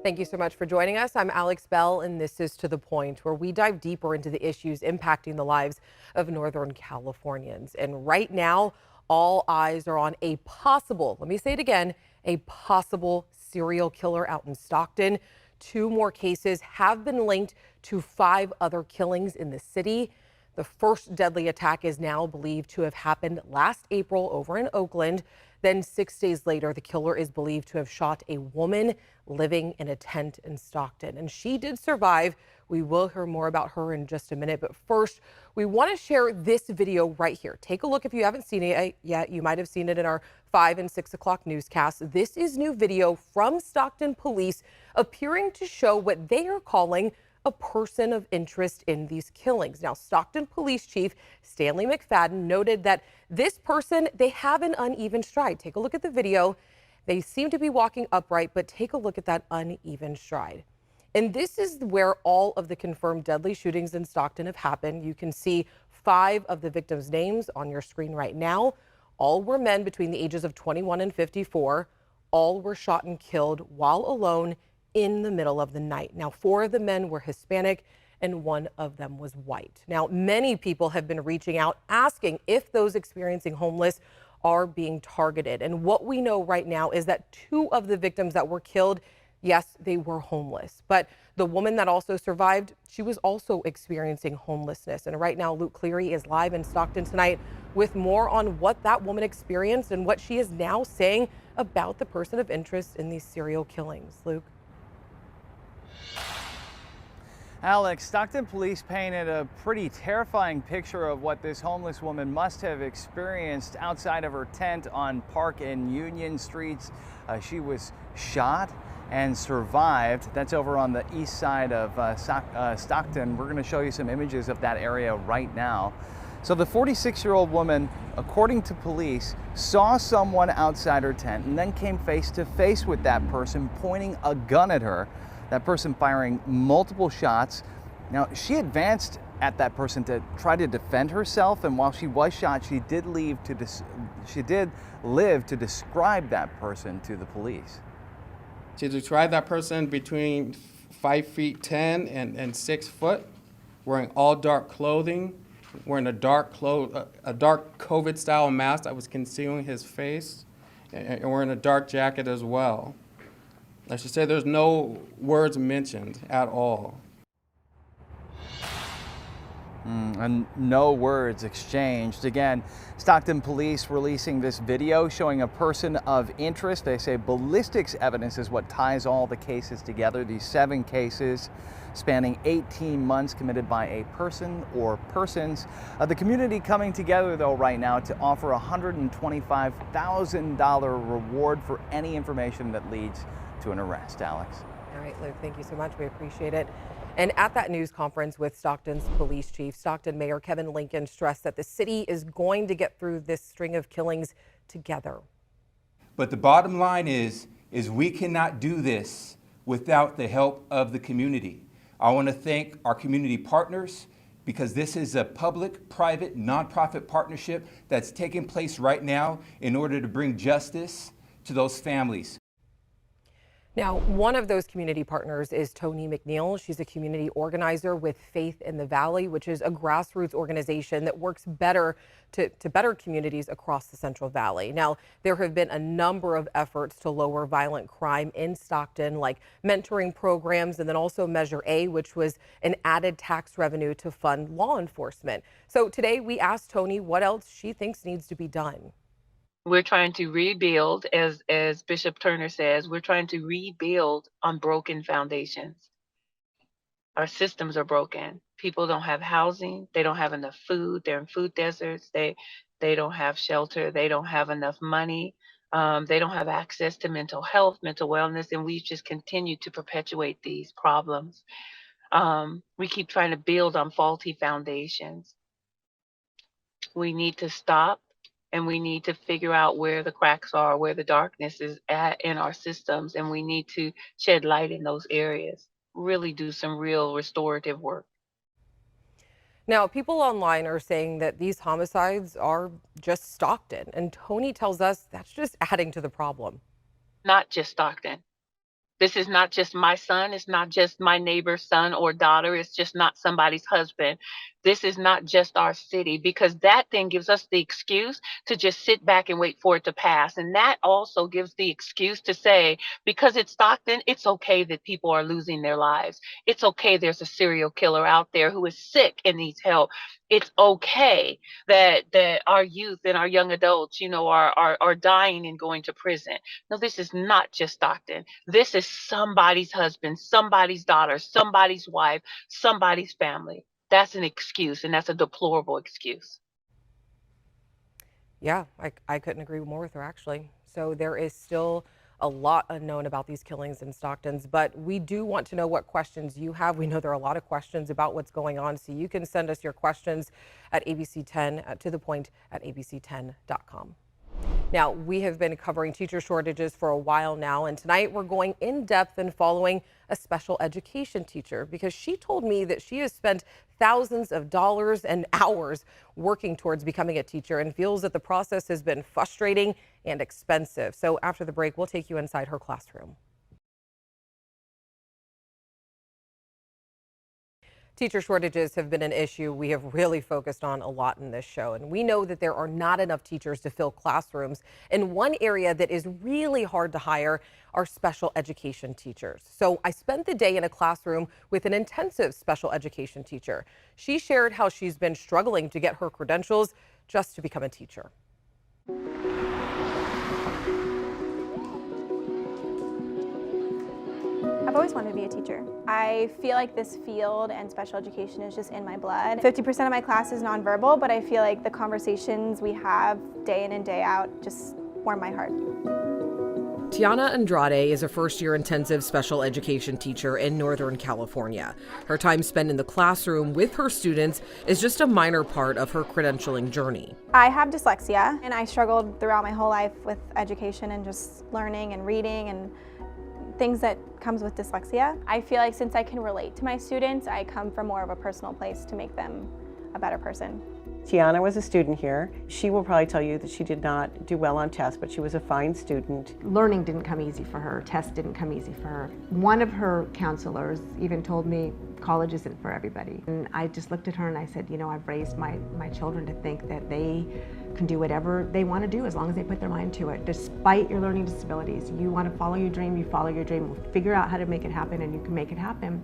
Thank you so much for joining us. I'm Alex Bell, and this is To the Point, where we dive deeper into the issues impacting the lives of Northern Californians. And right now, all eyes are on a possible, let me say it again, a possible serial killer out in Stockton. Two more cases have been linked to 5 other killings in the city. The first deadly attack is now believed to have happened last April over in Oakland. Then 6 days later, the killer is believed to have shot a woman living in a tent in Stockton. And she did survive. We will hear more about her in just a minute. But first, we want to share this video right here. Take a look if you haven't seen it yet. You might have seen it in our 5 and 6 o'clock newscasts. This is new video from Stockton police appearing to show what they are calling a person of interest in these killings. Now, Stockton Police Chief Stanley McFadden noted that this person, they have an uneven stride. Take a look at the video. They seem to be walking upright, but take a look at that uneven stride. And this is where all of the confirmed deadly shootings in Stockton have happened. You can see 5 of the victims' names on your screen right now. All were men between the ages of 21 and 54. All were shot and killed while alone in the middle of the night. Now, 4 of the men were Hispanic and 1 of them was white. Now, many people have been reaching out asking if those experiencing homeless are being targeted. And what we know right now is that 2 of the victims that were killed, yes, they were homeless. But the woman that also survived, she was also experiencing homelessness. And right now, Luke Cleary is live in Stockton tonight with more on what that woman experienced and what she is now saying about the person of interest in these serial killings. Luke. Alex, Stockton police painted a pretty terrifying picture of what this homeless woman must have experienced outside of her tent on Park and Union Streets. She was shot and survived. That's over on the east side of Stockton. We're going to show you some images of that area right now. So the 46-year-old woman, according to police, saw someone outside her tent and then came face to face with that person pointing a gun at her. That person firing multiple shots. Now, she advanced at that person to try to defend herself, and while she was shot, she did live to describe that person to the police. She described that person between 5'10" and 6 foot, wearing all dark clothing, wearing a dark COVID-style mask that was concealing his face, and wearing a dark jacket as well. I should say there's no words mentioned at all. And no words exchanged. Again, Stockton police releasing this video showing a person of interest. They say ballistics evidence is what ties all the cases together. These 7 cases spanning 18 months committed by a person or persons. The community coming together, though, right now to offer a $125,000 reward for any information that leads to an arrest. Alex. All right, Luke, thank you so much. We appreciate it. And at that news conference with Stockton's police chief, Stockton Mayor Kevin Lincoln stressed that the city is going to get through this string of killings together. But the bottom line is we cannot do this without the help of the community. I want to thank our community partners because this is a public-private nonprofit partnership that's taking place right now in order to bring justice to those families. Now, one of those community partners is Tony McNeil. She's a community organizer with Faith in the Valley, which is a grassroots organization that works better to better communities across the Central Valley. Now, there have been a number of efforts to lower violent crime in Stockton, like mentoring programs, and then also Measure A, which was an added tax revenue to fund law enforcement. So today we asked Tony what else she thinks needs to be done. We're trying to rebuild, as Bishop Turner says, we're trying to rebuild on broken foundations. Our systems are broken. People don't have housing. They don't have enough food. They're in food deserts. They don't have shelter. They don't have enough money. They don't have access to mental health, mental wellness, and we just continue to perpetuate these problems. We keep trying to build on faulty foundations. We need to stop. And we need to figure out where the cracks are, where the darkness is at in our systems, and we need to shed light in those areas, really do some real restorative work. Now, people online are saying that these homicides are just Stockton, and Tony tells us that's just adding to the problem. Not just Stockton. This is not just my son. It's not just my neighbor's son or daughter. It's just not somebody's husband. This is not just our city, because that then gives us the excuse to just sit back and wait for it to pass. And that also gives the excuse to say, because it's Stockton, it's okay that people are losing their lives. It's okay there's a serial killer out there who is sick and needs help. It's okay that our youth and our young adults, are dying and going to prison. No, this is not just Stockton. This is somebody's husband, somebody's daughter, somebody's wife, somebody's family. That's an excuse, and that's a deplorable excuse. Yeah, I couldn't agree more with her, actually. So there is still a lot unknown about these killings in Stockton's, but we do want to know what questions you have. We know there are a lot of questions about what's going on, so you can send us your questions at ABC10 to the point at abc10.com. Now, we have been covering teacher shortages for a while now, and tonight we're going in depth and following a special education teacher because she told me that she has spent thousands of dollars and hours working towards becoming a teacher and feels that the process has been frustrating and expensive. So after the break, we'll take you inside her classroom. Teacher shortages have been an issue we have really focused on a lot in this show, and we know that there are not enough teachers to fill classrooms. And one area that is really hard to hire are special education teachers. So I spent the day in a classroom with an intensive special education teacher. She shared how she's been struggling to get her credentials just to become a teacher. I've always wanted to be a teacher. I feel like this field and special education is just in my blood. 50% of my class is nonverbal, but I feel like the conversations we have day in and day out just warm my heart. Tiana Andrade is a first-year intensive special education teacher in Northern California. Her time spent in the classroom with her students is just a minor part of her credentialing journey. I have dyslexia, and I struggled throughout my whole life with education and just learning and reading and things that comes with dyslexia. I feel like since I can relate to my students, I come from more of a personal place to make them a better person. Tiana was a student here. She will probably tell you that she did not do well on tests, but she was a fine student. Learning didn't come easy for her. Tests didn't come easy for her. One of her counselors even told me college isn't for everybody. And I just looked at her and I said, I've raised my children to think that they can do whatever they want to do as long as they put their mind to it. Despite your learning disabilities, you want to follow your dream, you follow your dream. Figure out how to make it happen and you can make it happen.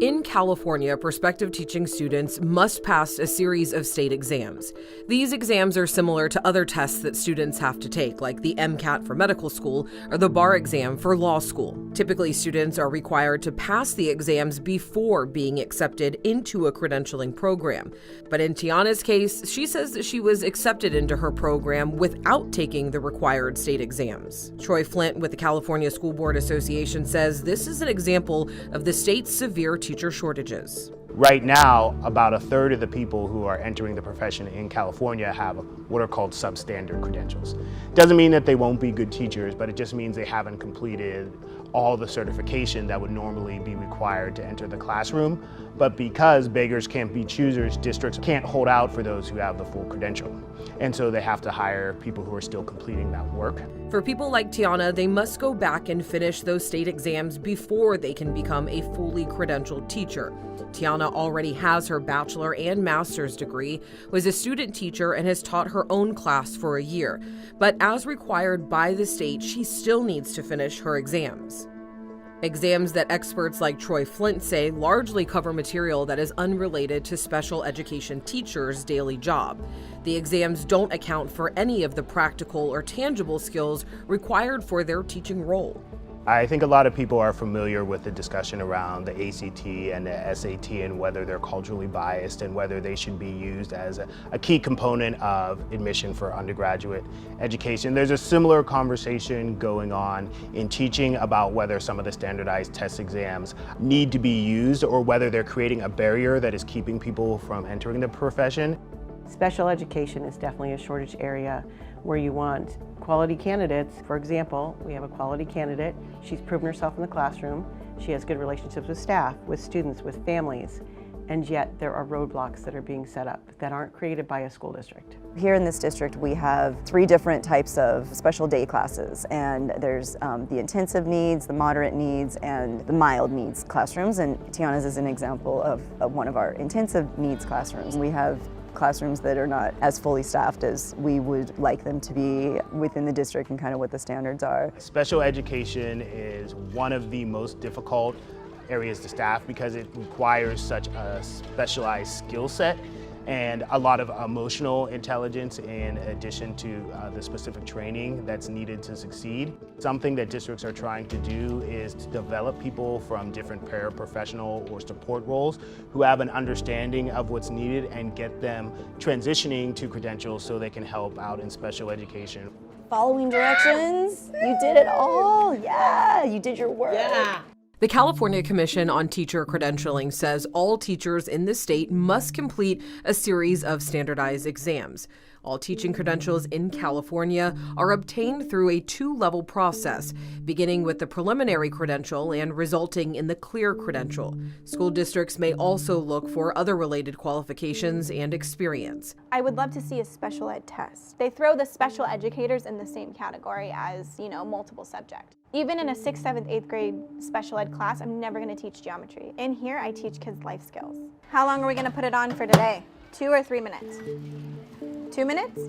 In California, prospective teaching students must pass a series of state exams. These exams are similar to other tests that students have to take, like the MCAT for medical school or the bar exam for law school. Typically, students are required to pass the exams before being accepted into a credentialing program. But in Tiana's case, she says that she was accepted into her program without taking the required state exams. Troy Flint with the California School Board Association says this is an example of the state's severe teacher shortages. Right now, about a third of the people who are entering the profession in California have what are called substandard credentials. Doesn't mean that they won't be good teachers, but it just means they haven't completed all the certification that would normally be required to enter the classroom. But because beggars can't be choosers, districts can't hold out for those who have the full credential. And so they have to hire people who are still completing that work. For people like Tiana, they must go back and finish those state exams before they can become a fully credentialed teacher. Tiana already has her bachelor and master's degree, was a student teacher, and has taught her own class for a year. But as required by the state, she still needs to finish her exams. Exams that experts like Troy Flint say largely cover material that is unrelated to special education teachers' daily job. The exams don't account for any of the practical or tangible skills required for their teaching role. I think a lot of people are familiar with the discussion around the ACT and the SAT and whether they're culturally biased and whether they should be used as a key component of admission for undergraduate education. There's a similar conversation going on in teaching about whether some of the standardized test exams need to be used or whether they're creating a barrier that is keeping people from entering the profession. Special education is definitely a shortage area where you want quality candidates. For example, we have a quality candidate. She's proven herself in the classroom. She has good relationships with staff, with students, with families. and yet there are roadblocks that are being set up that aren't created by a school district. Here in this district, we have 3 different types of special day classes, and there's the intensive needs, the moderate needs, and the mild needs classrooms, and Tiana's is an example of one of our intensive needs classrooms. We have classrooms that are not as fully staffed as we would like them to be within the district and kind of what the standards are. Special education is one of the most difficult areas to staff because it requires such a specialized skill set and a lot of emotional intelligence in addition to the specific training that's needed to succeed. Something that districts are trying to do is to develop people from different paraprofessional or support roles who have an understanding of what's needed and get them transitioning to credentials so they can help out in special education. Following directions, you did it all. Yeah, you did your work. Yeah. The California Commission on Teacher Credentialing says all teachers in the state must complete a series of standardized exams. All teaching credentials in California are obtained through a 2-level process, beginning with the preliminary credential and resulting in the clear credential. School districts may also look for other related qualifications and experience. I would love to see a special ed test. They throw the special educators in the same category as, multiple subject. Even in a 6th, 7th, 8th grade special ed class, I'm never going to teach geometry. In here, I teach kids life skills. How long are we going to put it on for today? 2 or 3 minutes? 2 minutes?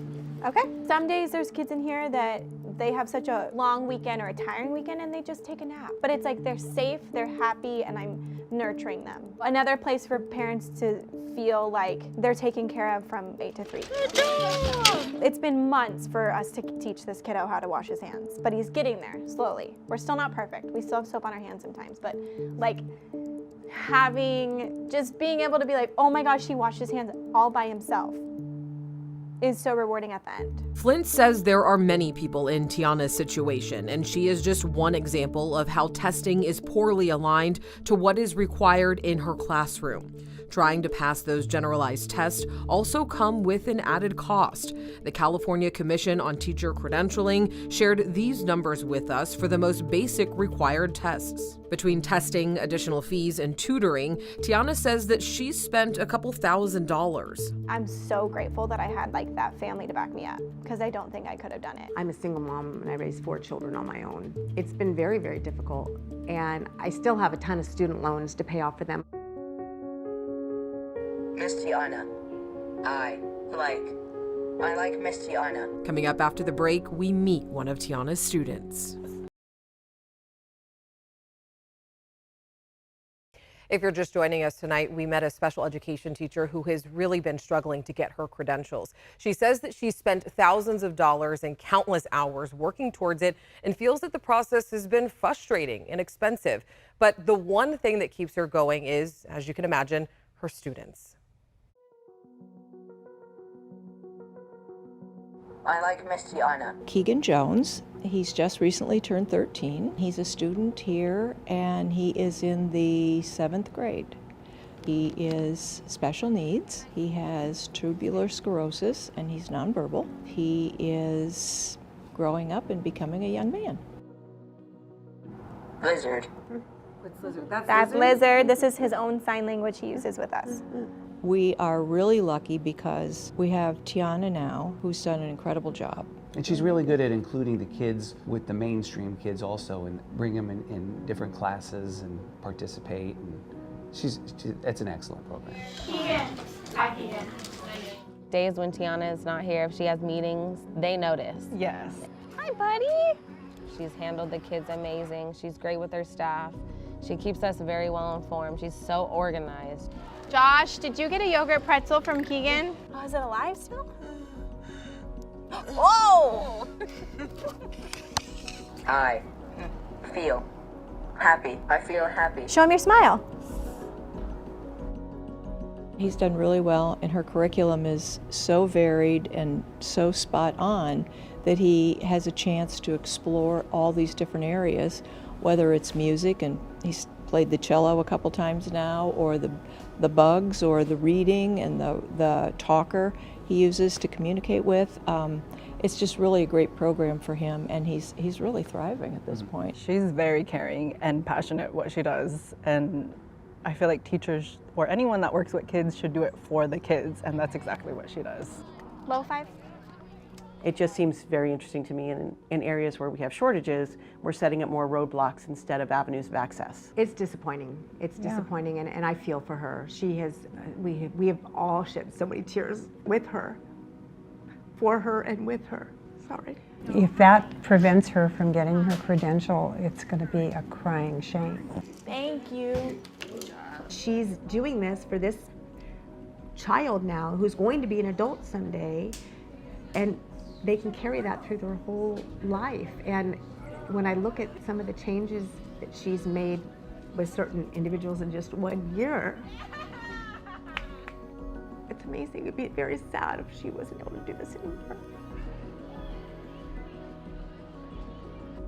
Okay. Some days there's kids in here that they have such a long weekend or a tiring weekend and they just take a nap. But it's like they're safe, they're happy, and I'm nurturing them. Another place for parents to feel like they're taken care of from 8 to 3. Good job! It's been months for us to teach this kiddo how to wash his hands, but he's getting there slowly. We're still not perfect. We still have soap on our hands sometimes, but just being able to be like, oh my gosh, he washed his hands all by himself is so rewarding at the end. Flint says there are many people in Tiana's situation, and she is just one example of how testing is poorly aligned to what is required in her classroom. Trying to pass those generalized tests also come with an added cost. The California Commission on Teacher Credentialing shared these numbers with us for the most basic required tests. Between testing, additional fees, and tutoring, Tiana says that she's spent a couple $1,000s. I'm so grateful that I had that family to back me up, because I don't think I could have done it. I'm a single mom and I raised 4 children on my own. It's been very, very difficult, and I still have a ton of student loans to pay off for them. Miss Tiana, I like Miss Tiana. Coming up after the break, we meet one of Tiana's students. If you're just joining us tonight, we met a special education teacher who has really been struggling to get her credentials. She says that she's spent thousands of dollars and countless hours working towards it and feels that the process has been frustrating and expensive. But the one thing that keeps her going is, as you can imagine, her students. I like Miss Tiana. Keegan Jones. He's just recently turned 13. He's a student here and he is in the 7th grade. He is special needs. He has tubular sclerosis and he's nonverbal. He is growing up and becoming a young man. Lizard. What's lizard? That's Lizard. This is his own sign language he uses with us. We are really lucky because we have Tiana now, who's done an incredible job. And she's really good at including the kids with the mainstream kids also, and bring them in different classes and participate. And it's an excellent program. Hi, Keegan. Days when Tiana is not here, if she has meetings, they notice. Yes. Hi, buddy. She's handled the kids amazing. She's great with her staff. She keeps us very well informed. She's so organized. Josh, did you get a yogurt pretzel from Keegan? Oh, is it alive still? Whoa! I feel happy. I feel happy. Show him your smile. He's done really well, and her curriculum is so varied and so spot on that he has a chance to explore all these different areas, whether it's music, and he's played the cello a couple times now, or the bugs, or the reading, and the talker he uses to communicate with. It's just really a great program for him, and he's really thriving at this point. She's very caring and passionate what she does, and I feel like teachers or anyone that works with kids should do it for the kids, and that's exactly what she does. Low 5. It just seems very interesting to me in areas where we have shortages, we're setting up more roadblocks instead of avenues of access. It's disappointing. It's disappointing, and I feel for her. She has, we have all shed so many tears with her, for her and with her. Sorry. If that prevents her from getting her credential, it's going to be a crying shame. Thank you. She's doing this for this child now who's going to be an adult someday, and they can carry that through their whole life. And when I look at some of the changes that she's made with certain individuals in just 1 year, it's amazing. It'd be very sad if she wasn't able to do this anymore.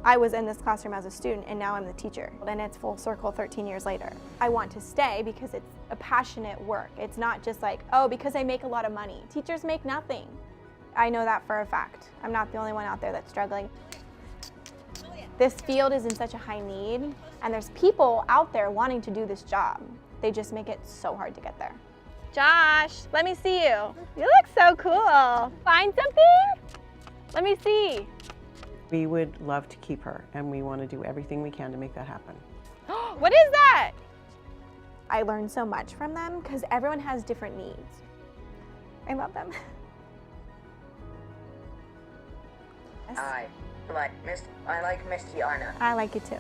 I was in this classroom as a student, and now I'm the teacher. And it's full circle 13 years later. I want to stay because it's a passionate work. It's not just like, oh, because I make a lot of money. Teachers make nothing. I know that for a fact. I'm not the only one out there that's struggling. This field is in such a high need, and there's people out there wanting to do this job. They just make it so hard to get there. Josh, let me see you. You look so cool. Find something? Let me see. We would love to keep her, and we want to do everything we can to make that happen. What is that? I learned so much from them because everyone has different needs. I love them. I like Miss Tiana. I like it too.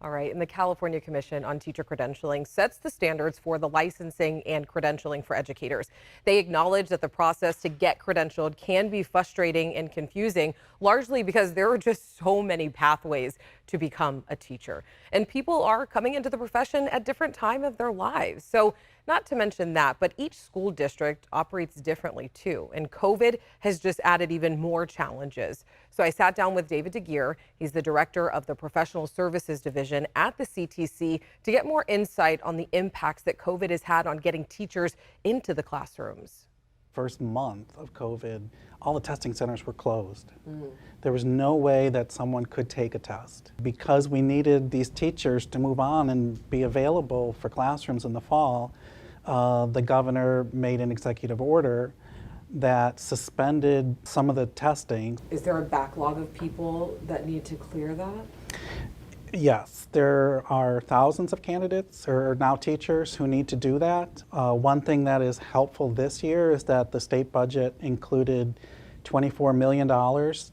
All right, and the California Commission on Teacher Credentialing sets the standards for the licensing and credentialing for educators. They acknowledge that the process to get credentialed can be frustrating and confusing, largely because there are just so many pathways to become a teacher. And people are coming into the profession at different times of their lives. So not to mention that, but each school district operates differently too. And COVID has just added even more challenges. So I sat down with David DeGear. He's the director of the Professional Services Division at the CTC to get more insight on the impacts that COVID has had on getting teachers into the classrooms. First month of COVID, all the testing centers were closed. There was no way that someone could take a test. Because we needed these teachers to move on and be available for classrooms in the fall, the governor made an executive order that suspended some of the testing. Is there a backlog of people that need to clear that? Yes, there are thousands of candidates or now teachers who need to do that. One thing that is helpful this year is that the state budget included $24 million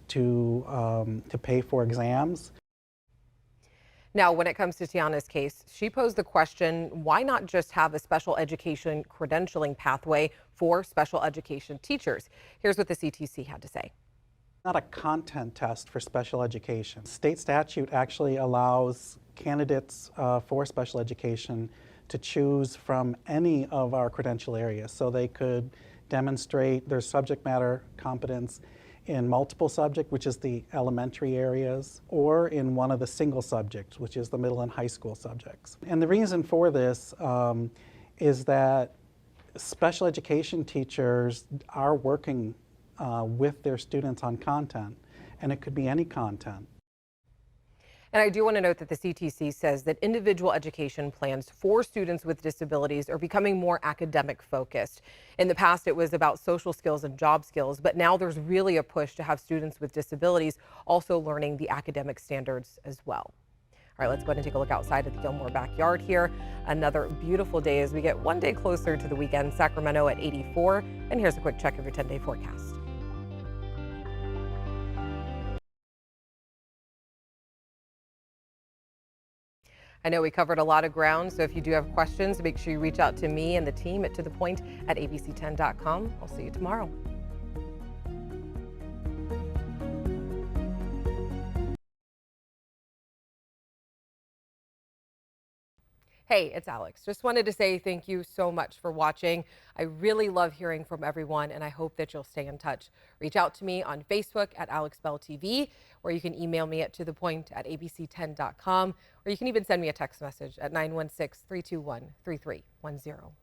to pay for exams. Now, when it comes to Tiana's case, she posed the question, why not just have a special education credentialing pathway for special education teachers? Here's what the CTC had to say. Not a content test for special education. State statute actually allows candidates for special education to choose from any of our credential areas. So they could demonstrate their subject matter competence in multiple subject, which is the elementary areas, or in one of the single subjects, which is the middle and high school subjects. And the reason for this is that special education teachers are working with their students on content, and it could be any content. And I do want to note that the CTC says that individual education plans for students with disabilities are becoming more academic focused. In the past, it was about social skills and job skills, but now there's really a push to have students with disabilities also learning the academic standards as well. All right, let's go ahead and take a look outside at the Gilmore backyard here. Another beautiful day as we get one day closer to the weekend. Sacramento at 84. And here's a quick check of your 10-day forecast. I know we covered a lot of ground, so if you do have questions, make sure you reach out to me and the team at tothepoint@abc10.com. I'll see you tomorrow. Hey, it's Alex. Just wanted to say thank you so much for watching. I really love hearing from everyone, and I hope that you'll stay in touch. Reach out to me on Facebook at AlexBellTV, or you can email me at tothepoint@abc10.com, or you can even send me a text message at 916-321-3310.